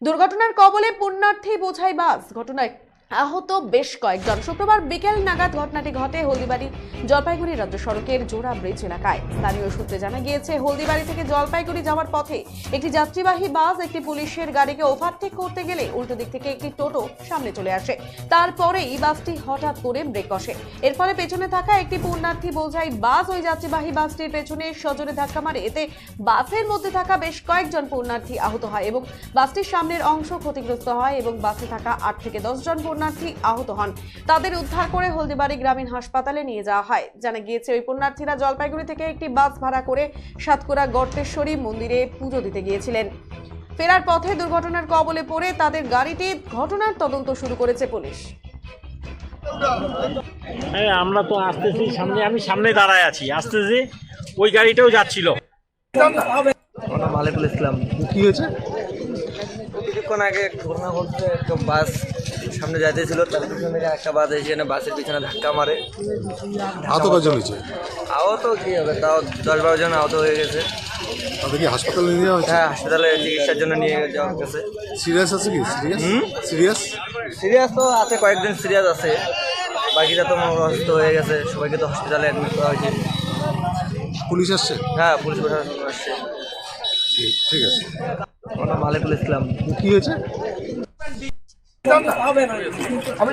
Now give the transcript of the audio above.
দুর্ঘটনার কবলে পুণ্যার্থী বোঝাই বাস, ঘটনায় আহত বেশ কয়েকজন। শুক্রবার বিকেল নাগাদ ঘটনাটি ঘটে হলদিবাড়ি জলপাইগুড়ি রাজ্য সড়কের জোড়া ব্রিজ এলাকায়। স্থানীয় সূত্রে জানা গিয়েছে, হলদিবাড়ি থেকে জলপাইগুড়ি যাওয়ার পথে একটি যাত্রীবাহী বাস একটি পুলিশের গাড়িকে ওভারটেক করতে গেলে উল্টো দিক থেকে একটি টোটো সামনে চলে আসে। তারপরেই বাসটি হঠাৎ করে ব্রেক কষে। এর ফলে পেছনে থাকা একটি পুণ্যার্থী বোঝাই বাস ওই যাত্রীবাহী বাসটির পেছনে সজোরে ধাক্কা মারে। এতে বাসের মধ্যে থাকা বেশ কয়েকজন পুণ্যার্থী আহত হয় এবং বাসটির সামনের অংশ ক্ষতিগ্রস্ত হয় এবং বাসে থাকা 8 থেকে 10 জন পুণ্যার্থী আহত হন। তাদের উদ্ধার করে হলদিবাড়ি গ্রামীণ হাসপাতালে নিয়ে যাওয়া হয়। জানা গিয়েছে, ওই পুণ্যার্থীরা জলপাইগুড়ি থেকে একটি বাস ভাড়া করে সাতকুরা গর্তেশ্বরী মন্দিরে পুজো দিতে গিয়েছিলেন। ফেরার পথে দুর্ঘটনার কবলে পড়ে তাদের গাড়িটি। ঘটনার তদন্ত শুরু করেছে পুলিশ। আমরা তো আসতেছি সামনে, আমি সামনে দাঁড়ায় আছি, আসতেছি ওই গাড়িটাও যাচ্ছিল। মালিকুল ইসলাম। কি হয়েছে? কিছুক্ষণ আগে ঘটনা ঘটছে, একটা বাস সামনে যাইতেছিল, তার পিছন থেকে একটা বাস এসে বাসের পিছনে ধাক্কা মারে। আহত কজন হয়েছে? আহত কি হবে, তাও 10-12 জন আহত হয়ে গেছে। তাদের কি হাসপাতালে নিয়ে যাওয়া হয়েছে? হ্যাঁ, হাসপাতালে চিকিৎসার জন্য নিয়ে যাওয়া গেছে। সিরিয়াস আছে কি? সিরিয়াস সিরিয়াস তো আছে, কয়েকদিন সিরিয়াস আছে, বাকিটা তো অসুস্থ হয়ে গেছে। সবাইকে তো হসপিটালে অ্যাডমিট করা হয়েছে। পুলিশ আসছে? হ্যাঁ, পুলিশ প্রশাসন আসছে। ঠিক আছে। আমার নাম মালিকুল ইসলাম। কি হয়েছে? আমি